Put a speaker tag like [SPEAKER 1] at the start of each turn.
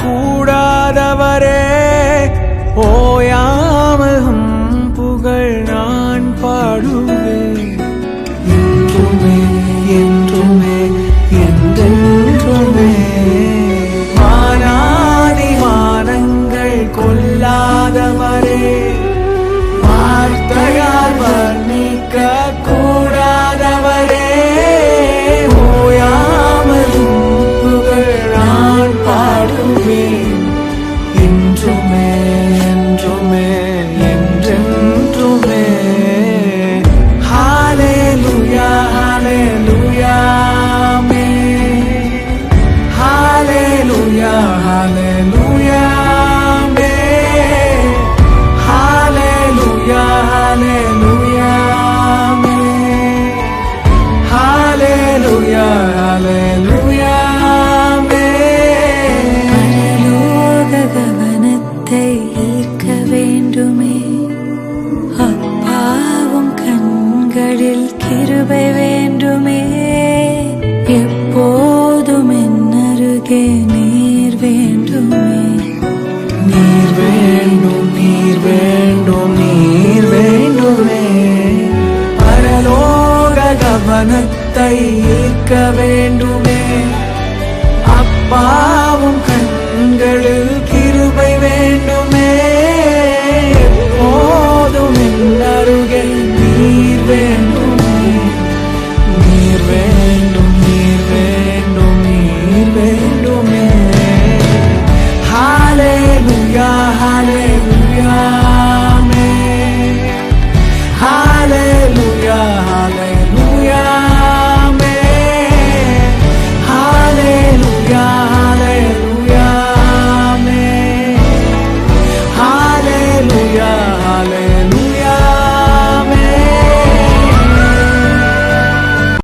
[SPEAKER 1] கூடாதவரே ஓயாமல் புகழ் நான் பாடுவேன் என்றுமே என்றுமே என்றென்றுமே. வானாதி வானங்கள் கொல்லாதவரே வார்த்தையால் வர்ணிக்க கூடாதவரே ஓயாமல் புகழ் நான் பாடுவேன் என்றுமே என்றுமே என்றென்றுமே. ஹalleluya ஹalleluya ஆமென். ஹalleluya ஹalleluya ஆமென். ஹalleluya ஹalleluya ஆமென். ஹalleluya ஹalleluya ஆமென்.
[SPEAKER 2] பரலோக கவனத்தை ஈர்க்க வேண்டுமே, அப்பாவும் கண்களில் கிருபை வேண்டுமே. எப்போதும் என் அருகே நீர் வேண்டுமே.
[SPEAKER 1] நீர் வேண்டும் நீர் வேண்டும் நீர் வேண்டுமே. பரலோக கவனத்தை ஈர்க்க வேண்டுமே, அப்பாவும் கண்களில் கிருபை வேண்டுமே. எப்போதும் என் அருகே நீர் வேண்டுமே. நீர் வேண்டும் நீர் வேண்டும் நீர் வேண்டுமே. ஹalleluya ஹalleluya ஆமென். ஹalleluya ஹalleluya ஆமென். ஹalleluya